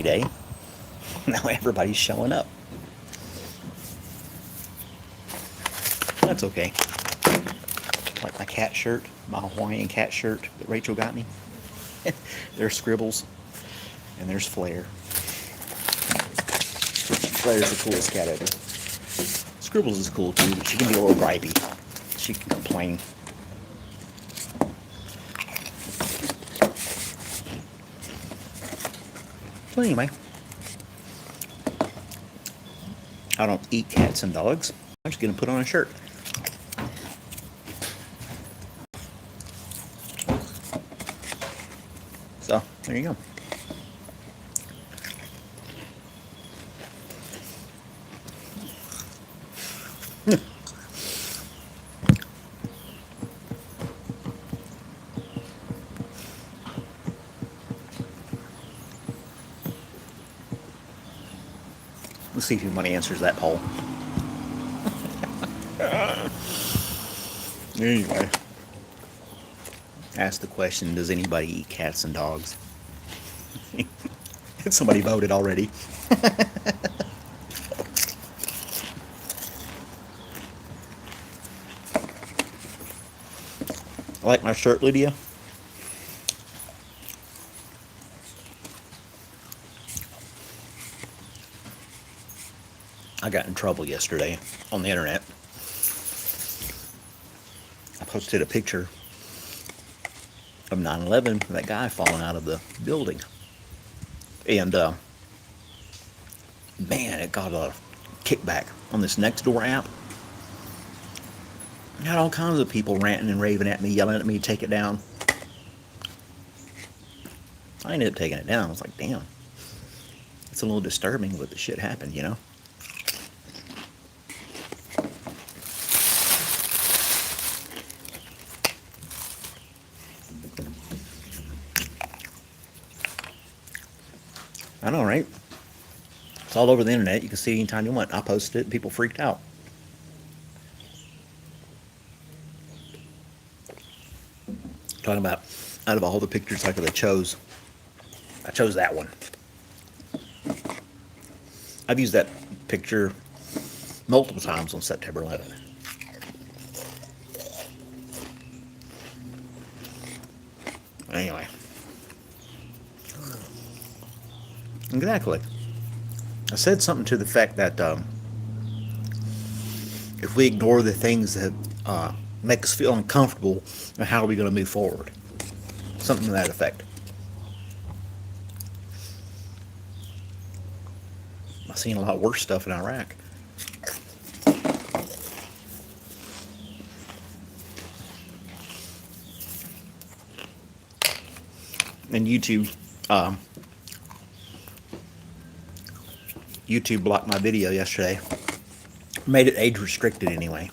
day. Now everybody's showing up. That's okay. Like my cat shirt, my Hawaiian cat shirt that Rachel got me. There's Scribbles, and there's Flair. Flair's the coolest cat ever. Scribbles is cool too, but she can be a little gripey. She can complain. So anyway, I don't eat cats and dogs. I'm just gonna put on a shirt. So there you go. Let's see if anybody answers that poll. Anyway, ask the question, does anybody eat cats and dogs? Somebody voted already. I like my shirt, Lydia. I got in trouble yesterday on the internet. I posted a picture of 9/11, that guy falling out of the building. And, man, it got a kickback on this Nextdoor app. I had all kinds of people ranting and raving at me, yelling at me to take it down. I ended up taking it down. I was like, damn. It's a little disturbing what the shit happened, you know? I know, right? It's all over the internet. You can see it anytime you want. I posted it and people freaked out. Talking about out of all the pictures I could have chose, I chose that one. I've used that picture multiple times on September 11th. Anyway. Exactly. I said something to the fact that if we ignore the things that make us feel uncomfortable, how are we going to move forward? Something to that effect. I've seen a lot worse stuff in Iraq. And YouTube blocked my video yesterday. Made it age restricted anyway.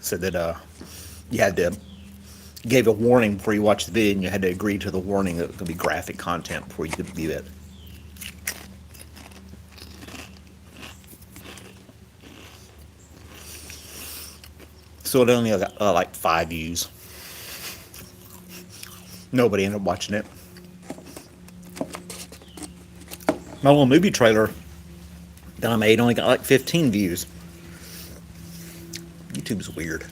Said that you had to gave a warning before you watched the video, and you had to agree to the warning that it was going to be graphic content before you could view it. So it only got like 5 views. Nobody ended up watching it. My little movie trailer that I made only got like 15 views. YouTube's weird.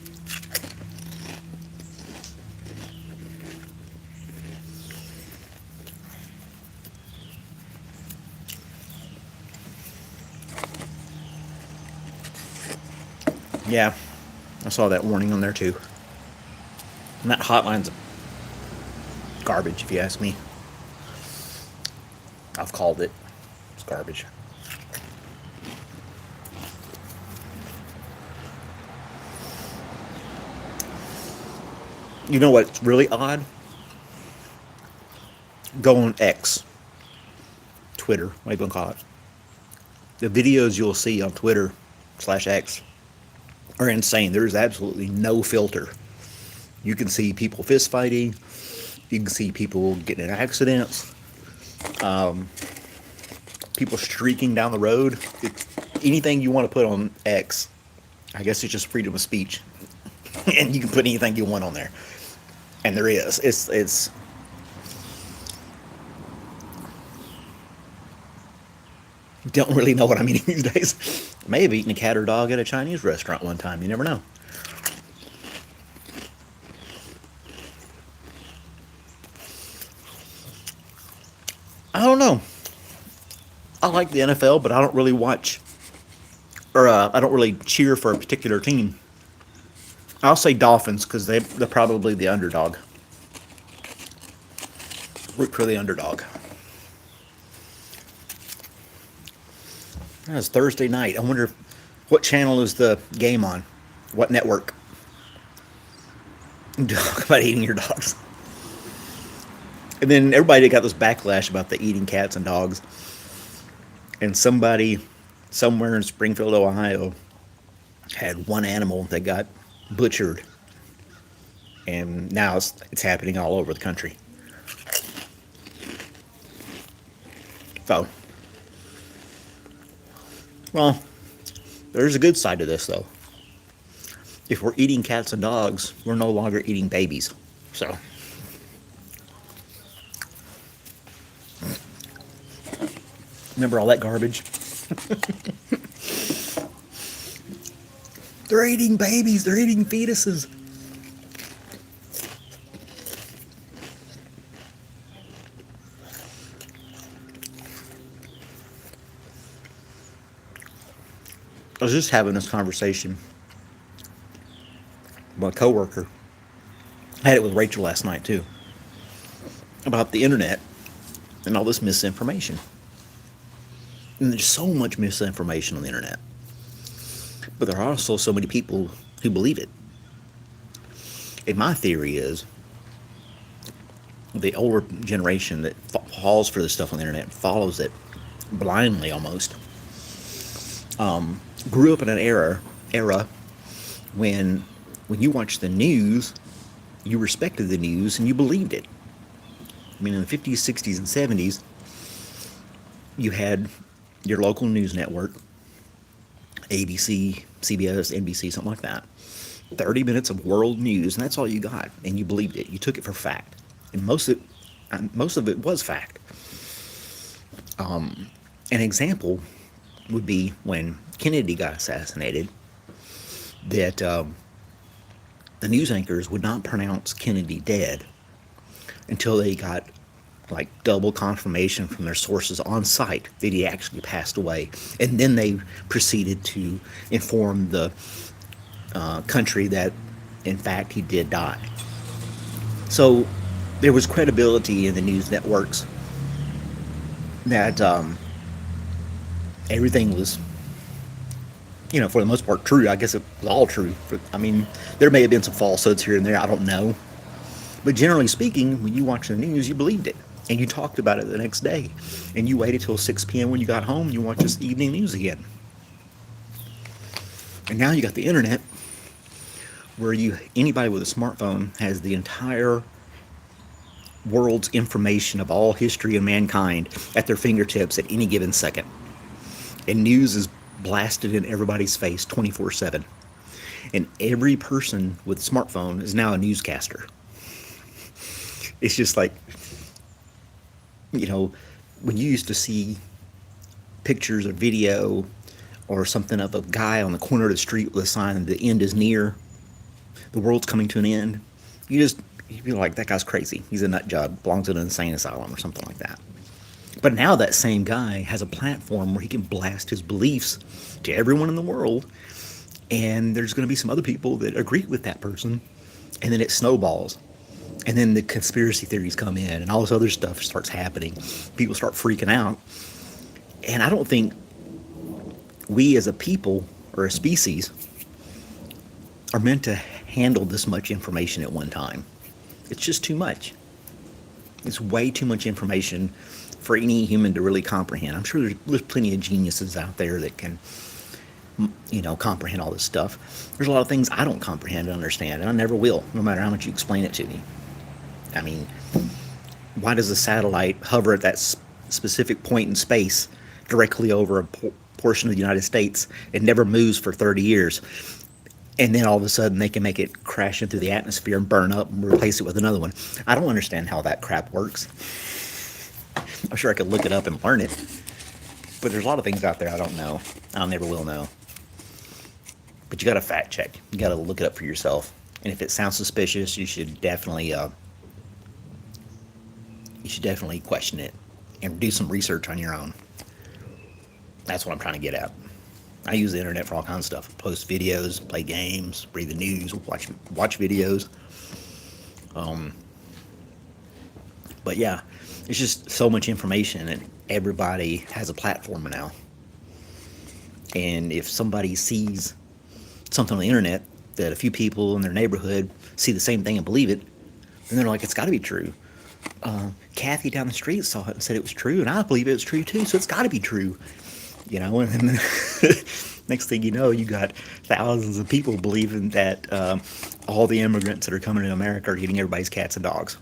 Yeah, I saw that warning on there too. And that hotline's garbage, if you ask me. I've called it. It's garbage. You know what's really odd? Go on X, Twitter, what do you want to call it? The videos you'll see on Twitter/X are insane. There's absolutely no filter. You can see people fist fighting. You can see people getting in accidents. People streaking down the road. Anything you want to put on X, I guess it's just freedom of speech. And you can put anything you want on there. And there is. It's Don't really know what I'm eating these days. May have eaten a cat or dog at a Chinese restaurant one time. You never know. I don't know. I like the NFL, but I don't really watch, or I don't really cheer for a particular team. I'll say Dolphins because they're probably the underdog. Root for the underdog. It's Thursday night. I wonder what channel is the game on? What network? Talk about eating your dogs. And then everybody got this backlash about the eating cats and dogs. And somebody somewhere in Springfield, Ohio, had one animal that got butchered. And now it's happening all over the country. So, well, there's a good side to this, though. If we're eating cats and dogs, we're no longer eating babies. So, remember all that garbage? They're eating babies. They're eating fetuses. I was just having this conversation with my coworker. I had it with Rachel last night too, about the internet and all this misinformation. And there's so much misinformation on the internet, but there are also so many people who believe it. And my theory is the older generation that falls for this stuff on the internet, follows it blindly almost, grew up in an era when you watched the news, you respected the news and you believed it. I mean, in the 50s, 60s, and 70s, you had your local news network, ABC, CBS, NBC, something like that. 30 minutes of world news, and that's all you got, and you believed it. You took it for fact, and most of it was fact. An example would be when Kennedy got assassinated, that the news anchors would not pronounce Kennedy dead until they got like double confirmation from their sources on site that he actually passed away, and then they proceeded to inform the country that in fact he did die. So there was credibility in the news networks that everything was, for the most part true. I guess it was all true. I mean, there may have been some falsehoods here and there, I don't know. But generally speaking, when you watch the news, you believed it. And you talked about it the next day. And you waited till 6 p.m. when you got home, and you watched this evening news again. And now you got the internet, where anybody with a smartphone has the entire world's information of all history of mankind at their fingertips at any given second. And news is blasted in everybody's face 24/7. And every person with a smartphone is now a newscaster. It's just like, when you used to see pictures or video or something of a guy on the corner of the street with a sign, the end is near, the world's coming to an end, you'd be like, that guy's crazy. He's a nut job, belongs in an insane asylum or something like that. But now that same guy has a platform where he can blast his beliefs to everyone in the world, and there's going to be some other people that agree with that person, and then it snowballs. And then the conspiracy theories come in, and all this other stuff starts happening. People start freaking out. And I don't think we as a people or a species are meant to handle this much information at one time. It's just too much. It's way too much information for any human to really comprehend. I'm sure there's plenty of geniuses out there that can, comprehend all this stuff. There's a lot of things I don't comprehend and understand, and I never will, no matter how much you explain it to me. I mean, why does a satellite hover at that specific point in space directly over a portion of the United States and never moves for 30 years? And then all of a sudden they can make it crash into the atmosphere and burn up and replace it with another one. I don't understand how that crap works. I'm sure I could look it up and learn it. But there's a lot of things out there I don't know. I never will know. But you got to fact check. You got to look it up for yourself. And if it sounds suspicious, you should definitely question it and do some research on your own. That's what I'm trying to get at. I use the internet for all kinds of stuff. Post videos, play games, read the news, watch videos. But yeah, it's just so much information, and everybody has a platform now. And if somebody sees something on the internet that a few people in their neighborhood see the same thing and believe it, then they're like, it's got to be true. Kathy down the street saw it and said it was true, and I believe it was true too, so it's got to be true. And then next thing you know, you got thousands of people believing that all the immigrants that are coming to America are eating everybody's cats and dogs.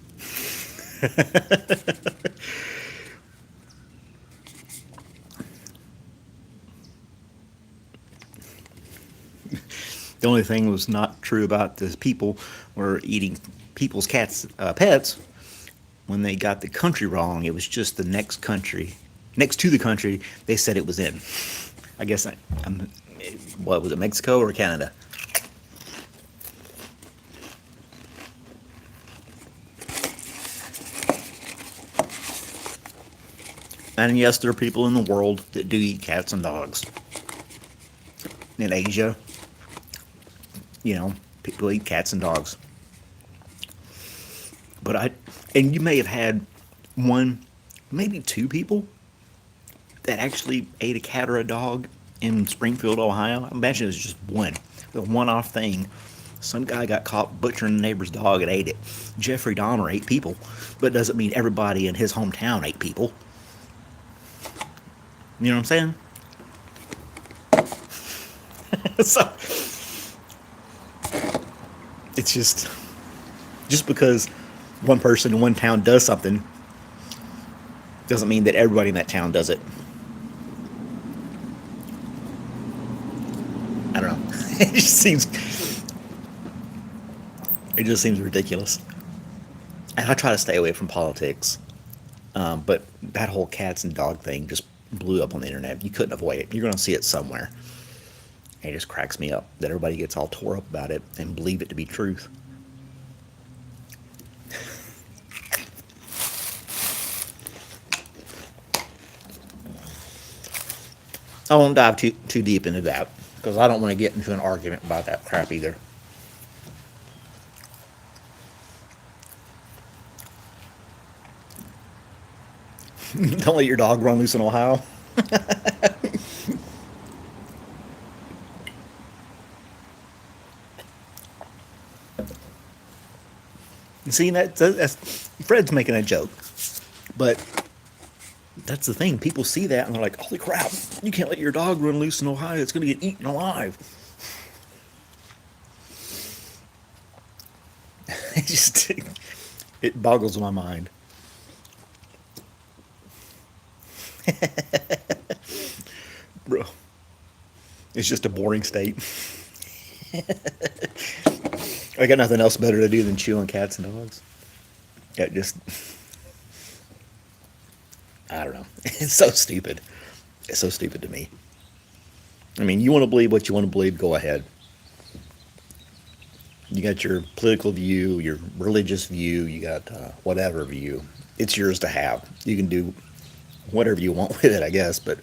The only thing was not true about the people were eating people's pets. When they got the country wrong, it was just the next to the country they said it was in. I guess what was it, Mexico or Canada? And yes, there are people in the world that do eat cats and dogs. In Asia, people eat cats and dogs. And you may have had one, maybe two people that actually ate a cat or a dog in Springfield, Ohio. I imagine it was just one. The one-off thing. Some guy got caught butchering a neighbor's dog and ate it. Jeffrey Dahmer ate people, but it doesn't mean everybody in his hometown ate people. You know what I'm saying? So, it's just because one person in one town does something doesn't mean that everybody in that town does it. I don't know. It just seems ridiculous. And I try to stay away from politics. But that whole cats and dog thing just blew up on the internet. You couldn't avoid it. You're going to see it somewhere. And it just cracks me up that everybody gets all tore up about it and believe it to be truth. I won't dive too deep into that because I don't want to get into an argument about that crap either. Don't let your dog run loose in Ohio. See, that's Fred's making a joke, but that's the thing. People see that and they're like, "Holy crap! You can't let your dog run loose in Ohio. It's going to get eaten alive." It boggles my mind. Bro, it's just a boring state. I got nothing else better to do than chew on cats and dogs. Yeah, I don't know. It's so stupid. It's so stupid to me. I mean, you want to believe what you want to believe, go ahead. You got your political view, your religious view, you got whatever view. It's yours to have. You can do whatever you want with it, I guess, but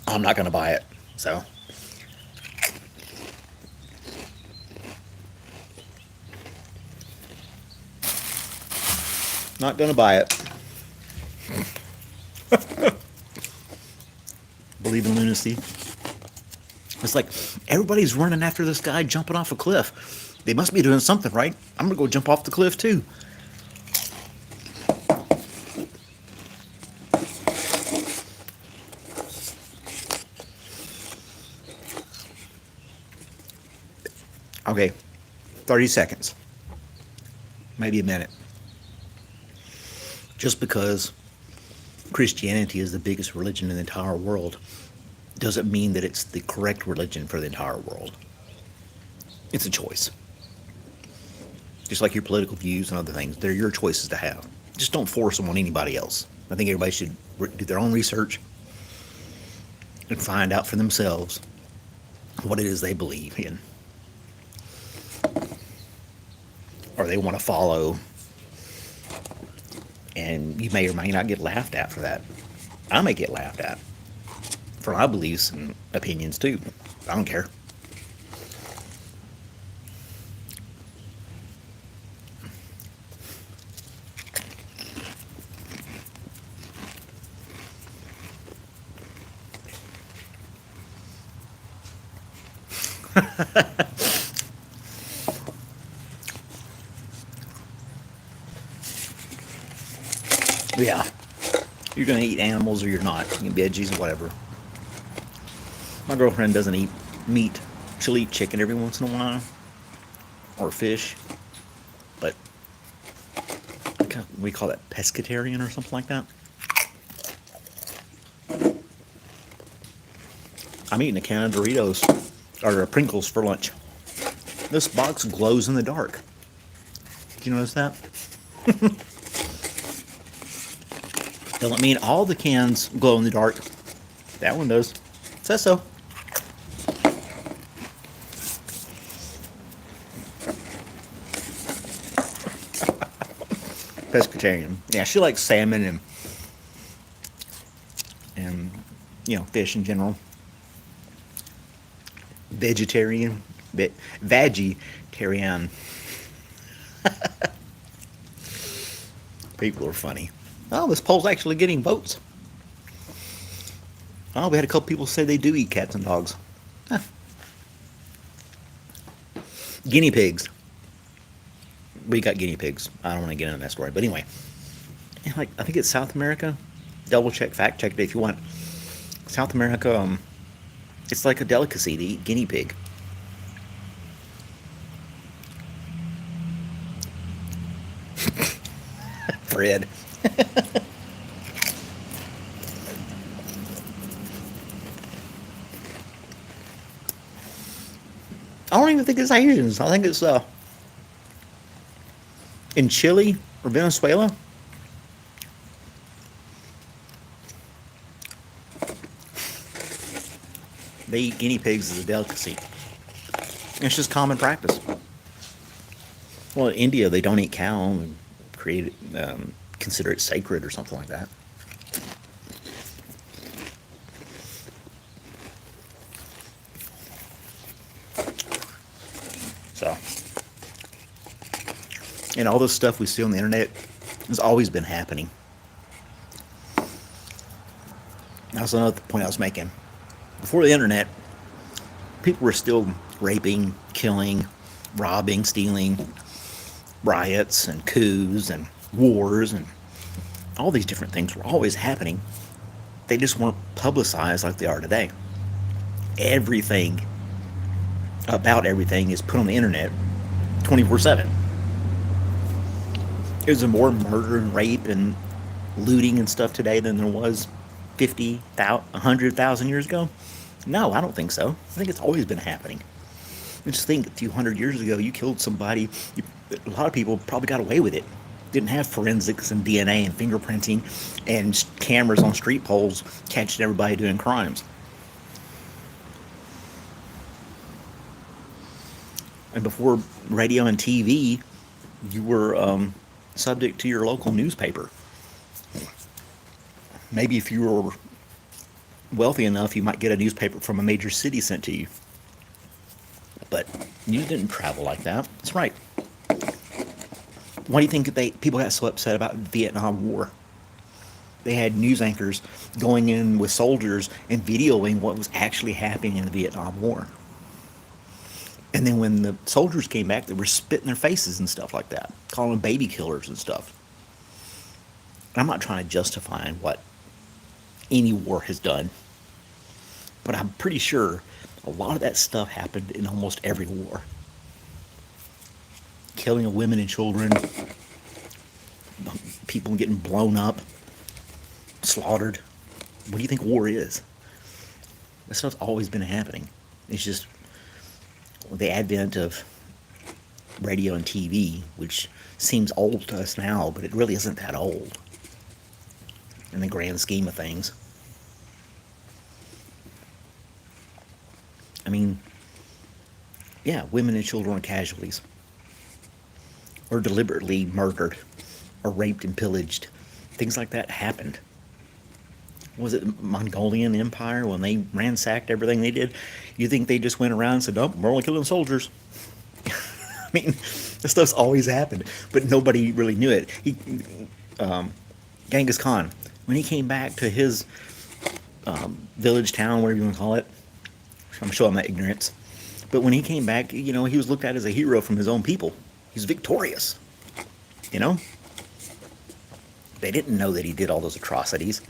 I'm not going to buy it. So, not going to buy it. Believe in lunacy. It's like everybody's running after this guy jumping off a cliff. They must be doing something right. I'm going to go jump off the cliff too. Okay, 30 seconds. Maybe a minute. Just because Christianity is the biggest religion in the entire world doesn't mean that it's the correct religion for the entire world. It's a choice. Just like your political views and other things, they're your choices to have. Just don't force them on anybody else. I think everybody should do their own research and find out for themselves what it is they believe in or they want to follow. And you may or may not get laughed at for that. I may get laughed at for my beliefs and opinions too. I don't care. Yeah. You're going to eat animals or you're not. You can veggies or whatever. My girlfriend doesn't eat meat. She'll eat chicken every once in a while or fish. But we call that pescatarian or something like that. I'm eating a can of Doritos or Pringles for lunch. This box glows in the dark. Did you notice that? Doesn't mean all the cans glow in the dark. That one does. It says so. Pescatarian. Yeah, she likes salmon and fish in general. Vegetarian, vegetarian. People are funny. Oh, this poll's actually getting votes. Oh, we had a couple people say they do eat cats and dogs. Huh. Guinea pigs. We got guinea pigs. I don't want to get into that story, but anyway, I think it's South America. Double check, fact check it if you want. South America, it's like a delicacy to eat guinea pig. Fred. I don't even think it's Asians. I think it's in Chile or Venezuela. They eat guinea pigs as a delicacy. It's just common practice. Well, in India, they don't eat cow and consider it sacred or something like that. So, and all this stuff we see on the internet has always been happening. That's another point I was making. Before the internet, people were still raping, killing, robbing, stealing, riots and coups and wars and all these different things were always happening. They just weren't publicized like they are today. Everything about everything is put on the internet 24/7. Is there more murder and rape and looting and stuff today than there was 100,000 years ago? No, I don't think so. I think it's always been happening. Just think, a few hundred years ago, you killed somebody. A lot of people probably got away with it. Didn't have forensics and DNA and fingerprinting and cameras on street poles catching everybody doing crimes. And before radio and TV, you were subject to your local newspaper. Maybe if you were wealthy enough, you might get a newspaper from a major city sent to you. But you didn't travel like that. That's right. Why do you think people got so upset about the Vietnam War? They had news anchors going in with soldiers and videoing what was actually happening in the Vietnam War. And then when the soldiers came back, they were spitting their faces and stuff like that, calling them baby killers and stuff. And I'm not trying to justify what any war has done, but I'm pretty sure a lot of that stuff happened in almost every war. Killing of women and children, people getting blown up, slaughtered. What do you think war is? That stuff's always been happening. It's just the advent of radio and TV, which seems old to us now, but it really isn't that old in the grand scheme of things. I mean, yeah, women and children are casualties, or deliberately murdered, or raped and pillaged. Things like that happened. Was it the Mongolian Empire when they ransacked everything they did? You think they just went around and said, "Oh, we're only killing soldiers"? I mean, this stuff's always happened, but nobody really knew it. Genghis Khan, when he came back to his village, town, whatever you want to call it, I'm showing my ignorance, but when he came back, he was looked at as a hero from his own people. He's victorious. You know, they didn't know that he did all those atrocities.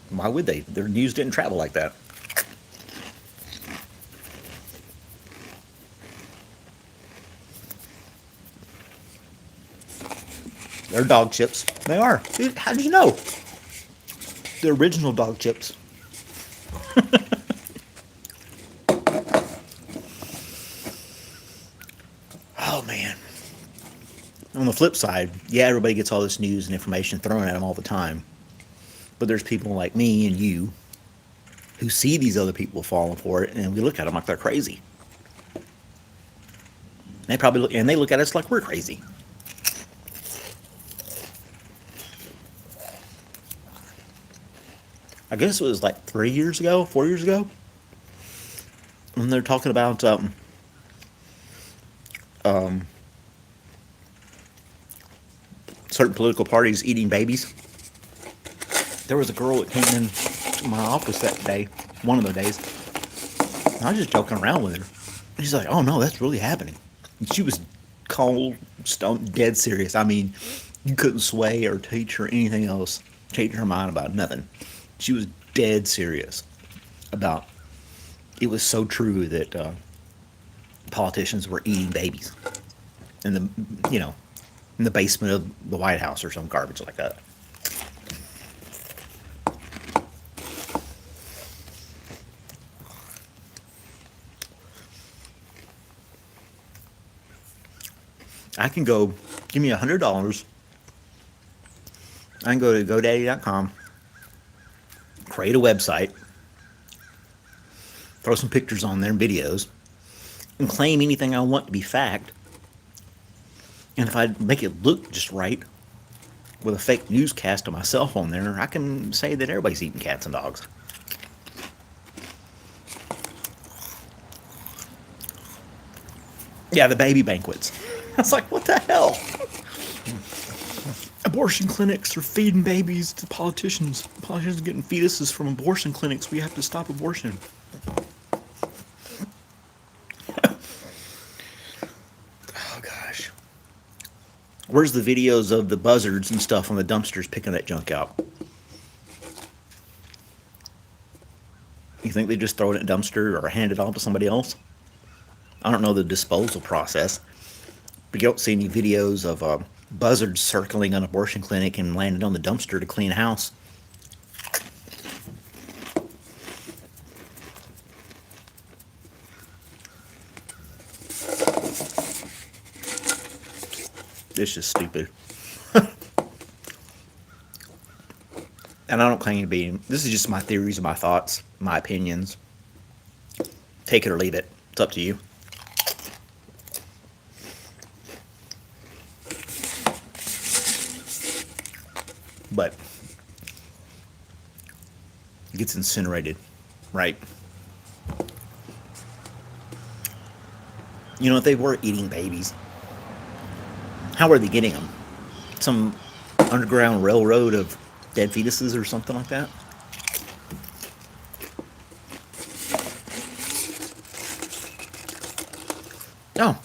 Why would they? Their news didn't travel like that. They're dog chips. They are. Dude, how did you know? The original dog chips. Oh, man. On the flip side, yeah, everybody gets all this news and information thrown at them all the time. But there's people like me and you who see these other people falling for it, and we look at them like they're crazy. They look at us like we're crazy. I guess it was like 3 years ago, 4 years ago, when they're talking about certain political parties eating babies. There was a girl that came in to my office that day, one of the days, and I was just joking around with her. And she's like, "Oh no, that's really happening." And she was cold, stone, dead serious. I mean, you couldn't sway or teach her anything else, change her mind about nothing. She was dead serious about it. Was so true that politicians were eating babies in in the basement of the White House or some garbage like that. I can go, give me $100. I can go to GoDaddy.com, create a website, throw some pictures on there and videos, and claim anything I want to be fact. And if I make it look just right with a fake newscast of myself on there, I can say that everybody's eating cats and dogs. Yeah, the baby banquets. I was like, what the hell? Abortion clinics are feeding babies to politicians. Politicians are getting fetuses from abortion clinics. We have to stop abortion. Oh, gosh. Where's the videos of the buzzards and stuff on the dumpsters picking that junk out? You think they just throw it in a dumpster or hand it off to somebody else? I don't know the disposal process, but you don't see any videos of buzzards circling an abortion clinic and landing on the dumpster to clean house. It's just stupid. And I don't claim to be. This is just my theories, my thoughts, my opinions. Take it or leave it. It's up to you. But it gets incinerated, right? If they were eating babies, how are they getting them? Some underground railroad of dead fetuses or something like that? Oh,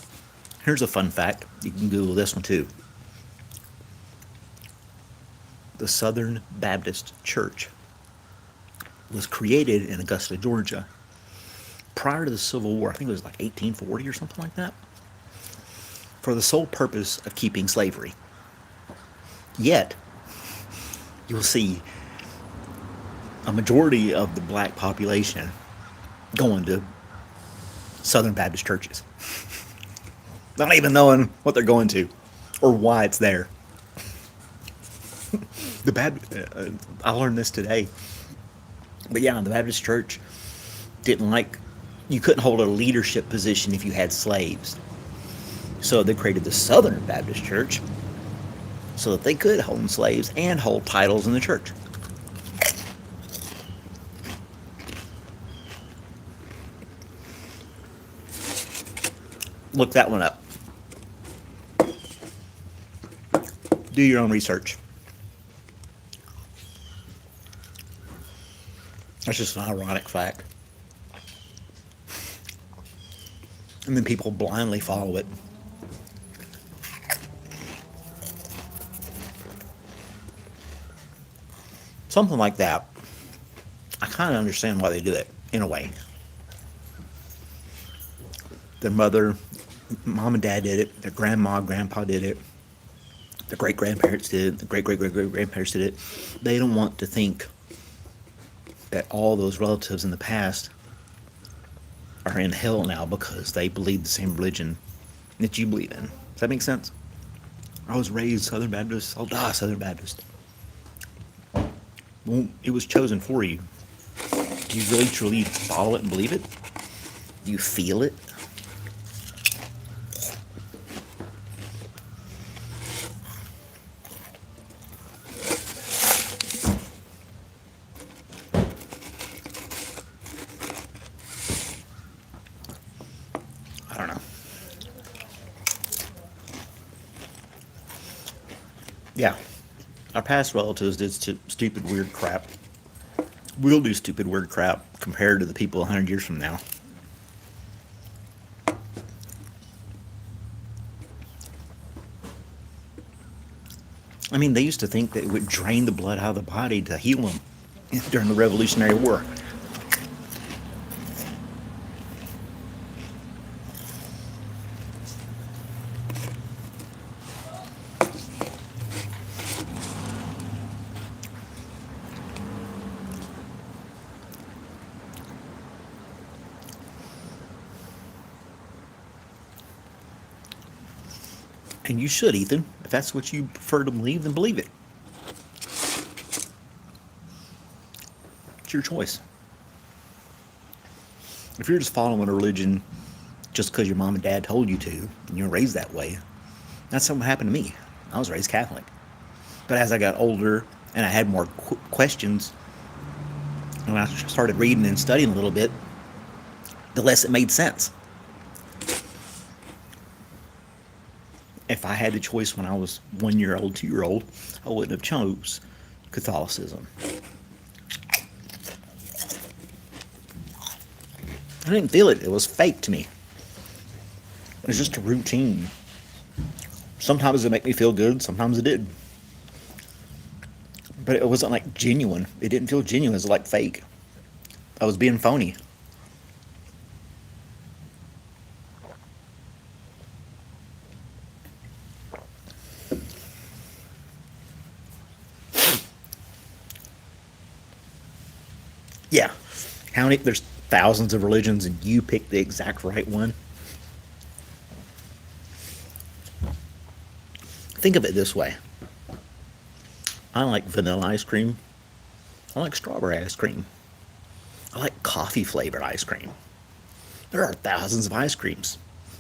here's a fun fact. You can Google this one too. The Southern Baptist Church was created in Augusta, Georgia, prior to the Civil War. I think it was like 1840 or something like that, for the sole purpose of keeping slavery. Yet, you'll see a majority of the black population going to Southern Baptist churches. not even knowing what they're going to or why it's there. I learned this today. But yeah, the Baptist church didn't like, you couldn't hold a leadership position if you had slaves. So they created the Southern Baptist Church so that they could own slaves and hold titles in the church. Look that one up. Do your own research. That's just an ironic fact. And then people blindly follow it. Something like that. I kind of understand why they do it, in a way. Their mother, mom and dad did it. Their grandma, grandpa did it. The great grandparents did it. The great great great great grandparents did it. They don't want to think that all those relatives in the past are in hell now because they believe the same religion that you believe in. Does that make sense? I was raised Southern Baptist. I'll die Southern Baptist. Well, it was chosen for you. Do you really truly follow it and believe it? Do you feel it? I don't know. Yeah. Our past relatives did stupid, weird crap. We'll do stupid, weird crap compared to the people 100 years from now. I mean, they used to think that it would drain the blood out of the body to heal them during the Revolutionary War. And you should, Ethan. If that's what you prefer to believe, then believe it. It's your choice. If you're just following a religion just because your mom and dad told you to, and you were raised that way, that's what happened to me. I was raised Catholic. But as I got older and I had more questions, and I started reading and studying a little bit, the less it made sense. If I had the choice when I was 1 year old, 2 year old, I wouldn't have chose Catholicism. I didn't feel it. It was fake to me. It was just a routine. Sometimes it made me feel good. Sometimes it did. But it wasn't like genuine. It didn't feel genuine. It was like fake. I was being phony. Yeah. How many? There's thousands of religions, and you pick the exact right one. Think of it this way. I like vanilla ice cream. I like strawberry ice cream. I like coffee flavored ice cream. There are thousands of ice creams,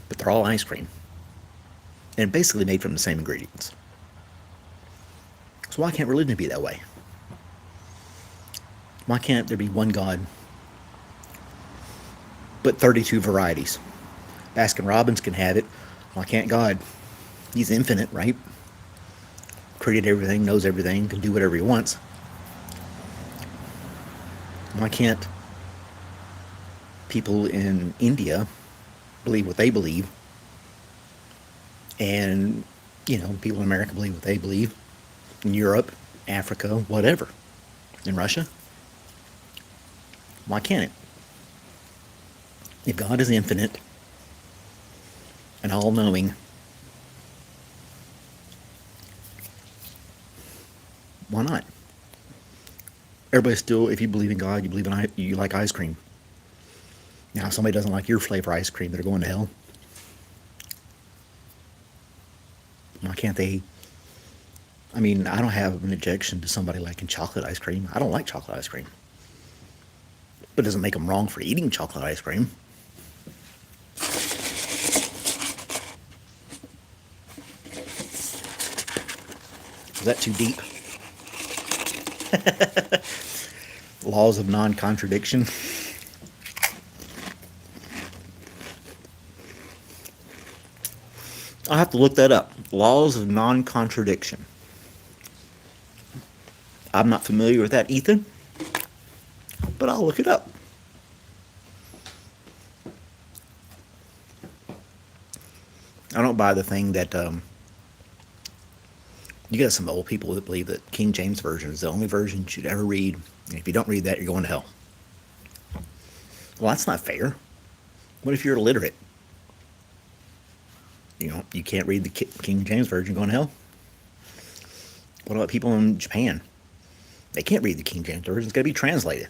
but they're all ice cream. And basically made from the same ingredients. So why can't religion be that way? Why can't there be one God, but 32 varieties? Baskin Robbins can have it. Why can't God? He's infinite, right? Created everything, knows everything, can do whatever he wants. Why can't people in India believe what they believe? And, people in America believe what they believe. In Europe, Africa, whatever. In Russia? Why can't it? If God is infinite and all-knowing, why not? Everybody still, if you believe in God, you like ice cream. Now, if somebody doesn't like your flavor ice cream, they're going to hell. can't they? I mean, I don't have an objection to somebody liking chocolate ice cream. I don't like chocolate ice cream, but it doesn't make them wrong for eating chocolate ice cream. Is that too deep? Laws of non-contradiction. I'll have to look that up. Laws of non-contradiction. I'm not familiar with that, Ethan, but I'll look it up. I don't buy the thing that you got some old people that believe that King James Version is the only version you should ever read. And if you don't read that, you're going to hell. Well, that's not fair. What if you're illiterate? You can't read the King James Version, going to hell? What about people in Japan? They can't read the King James Version. It's got to be translated.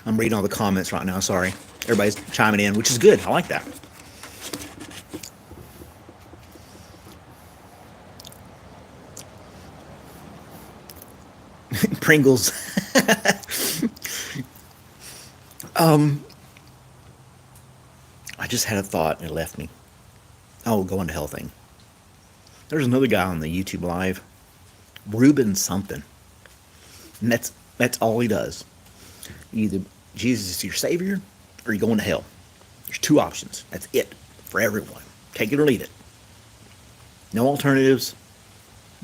I'm reading all the comments right now. Sorry. Everybody's chiming in, which is good. I like that. Pringles. I just had a thought and it left me. Oh, going to hell thing. There's another guy on the YouTube live, Ruben something, and that's all he does. Either Jesus is your savior, or you're going to hell. There's two options. That's it for everyone. Take it or leave it. No alternatives.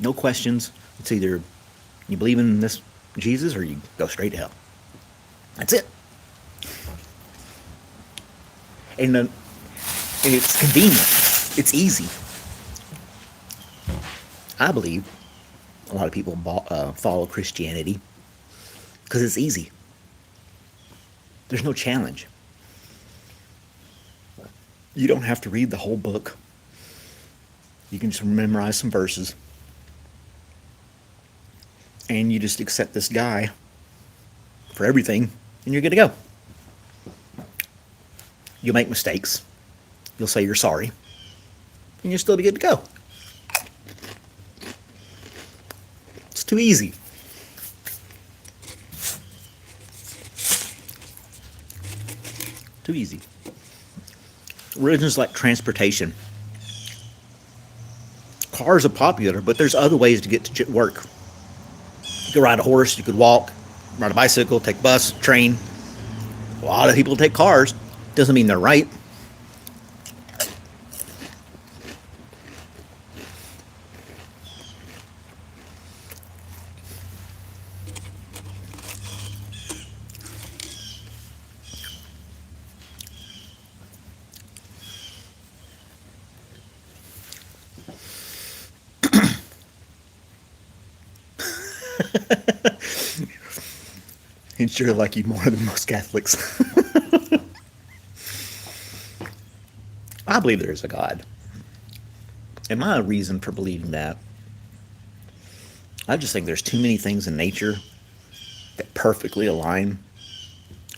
No questions. It's either you believe in this Jesus or you go straight to hell. That's it. And it's convenient. It's easy. I believe a lot of people follow Christianity because it's easy. There's no challenge. You don't have to read the whole book. You can just memorize some verses. And you just accept this guy for everything, and you're good to go. You'll make mistakes. You'll say you're sorry. And you'll still be good to go. It's too easy. Too easy. Religion's like transportation. Cars are popular, but there's other ways to get to work. You could ride a horse, you could walk, ride a bicycle, take a bus, train. A lot of people take cars. Doesn't mean they're right. And sure, like you more than most Catholics. I believe there is a God. And my reason for believing that, I just think there's too many things in nature that perfectly align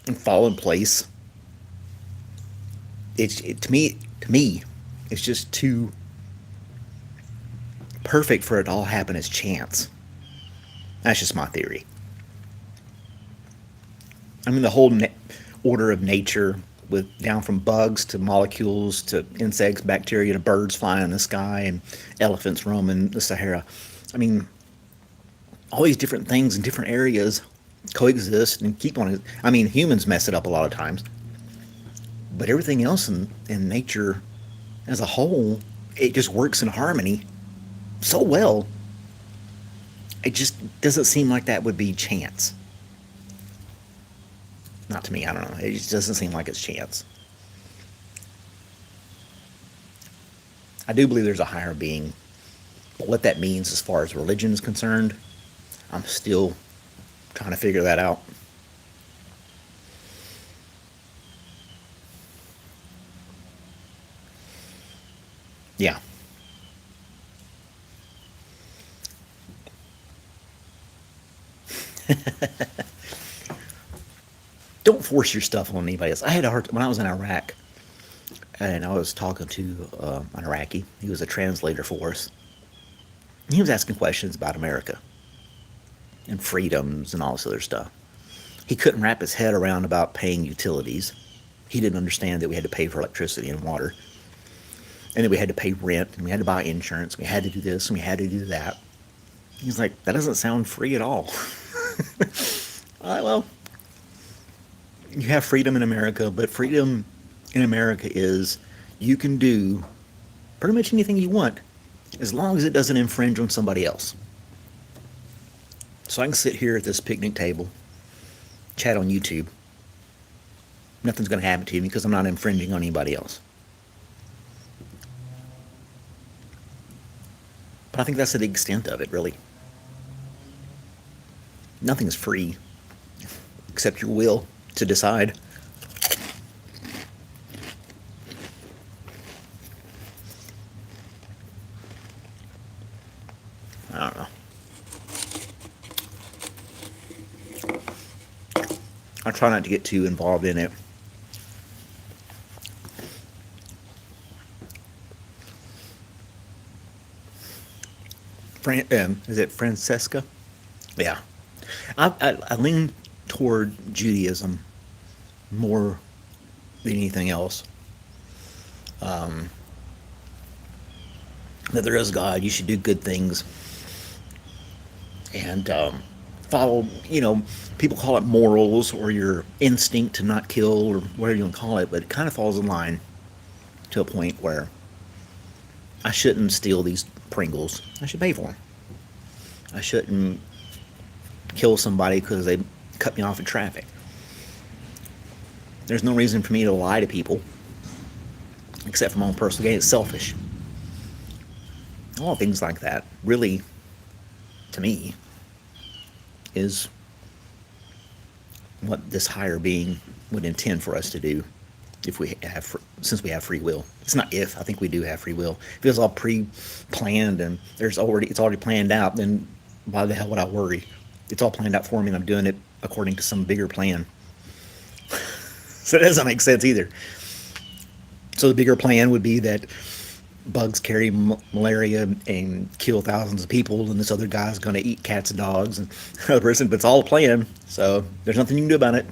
and fall in place. To me, it's just too perfect for it to all happen as chance. That's just my theory. I mean, the whole order of nature, with down from bugs to molecules to insects, bacteria to birds flying in the sky and elephants roaming the Sahara. I mean, all these different things in different areas coexist and keep on. I mean, humans mess it up a lot of times, but everything else in nature as a whole, it just works in harmony so well. It just doesn't seem like that would be chance. Not to me, I don't know. It just doesn't seem like it's chance. I do believe there's a higher being, but what that means as far as religion is concerned, I'm still trying to figure that out. Yeah. Don't force your stuff on anybody else. I had a hard when I was in Iraq, and I was talking to an Iraqi. He was a translator for us. He was asking questions about America and freedoms and all this other stuff. He couldn't wrap his head around about paying utilities. He didn't understand that we had to pay for electricity and water, and then we had to pay rent, and we had to buy insurance. We had to do this, and we had to do that. He's like, that doesn't sound free at all. Well, you have freedom in America, but freedom in America is you can do pretty much anything you want as long as it doesn't infringe on somebody else. So I can sit here at this picnic table, chat on YouTube. Nothing's going to happen to me because I'm not infringing on anybody else. But I think that's the extent of it, really. Nothing's free except your will to decide. I don't know. I try not to get too involved in it. Is it Francesca? Yeah. I lean toward Judaism more than anything else. That there is God, you should do good things, and follow, people call it morals or your instinct to not kill or whatever you want to call it, but it kind of falls in line to a point where I shouldn't steal these Pringles. I should pay for them. I shouldn't kill somebody because they cut me off in traffic. There's no reason for me to lie to people except for my own personal gain. It's selfish. All things like that really, to me, is what this higher being would intend for us to do since we have free will. It's not if, I think we do have free will. If it was all pre-planned and it's already planned out, then why the hell would I worry? It's all planned out for me and I'm doing it according to some bigger plan. So that doesn't make sense either. So the bigger plan would be that bugs carry malaria and kill thousands of people, and this other guy's going to eat cats and dogs and another person, but it's all a plan, so there's nothing you can do about it.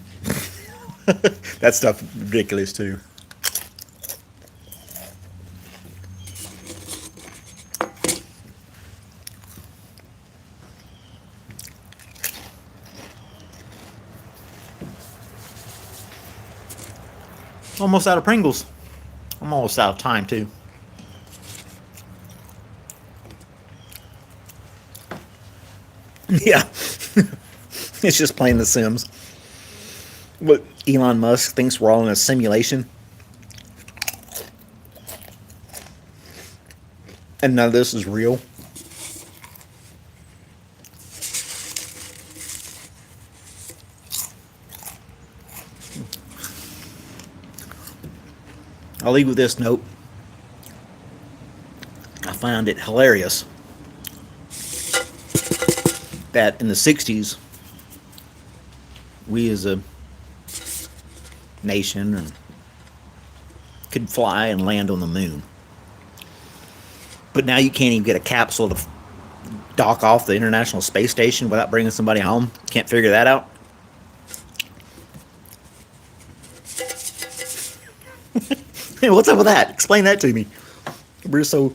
That stuff is ridiculous too. Almost out of Pringles. I'm almost out of time too. Yeah. It's just playing The Sims. What Elon Musk thinks we're all in a simulation. And none of this is real. I'll leave with this note. I found it hilarious that in the 60s, we as a nation could fly and land on the moon. But now you can't even get a capsule to dock off the International Space Station without bringing somebody home. Can't figure that out. Hey, what's up with that? Explain that to me. We're so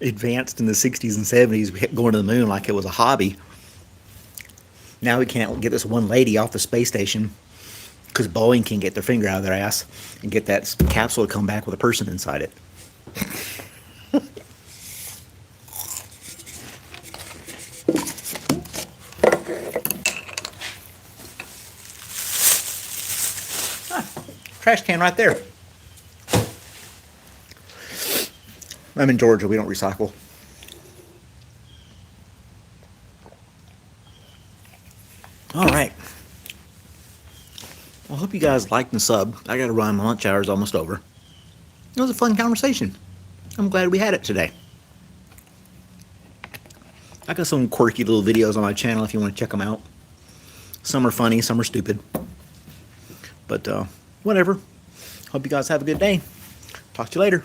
advanced in the 60s and 70s, we kept going to the moon like it was a hobby. Now we can't get this one lady off the space station because Boeing can get their finger out of their ass and get that capsule to come back with a person inside it. Trash can right there. I'm in Georgia. We don't recycle. All right. Well, I hope you guys liked the sub. I got to run. My lunch hour is almost over. It was a fun conversation. I'm glad we had it today. I got some quirky little videos on my channel if you want to check them out. Some are funny, some are stupid. But whatever. Hope you guys have a good day. Talk to you later.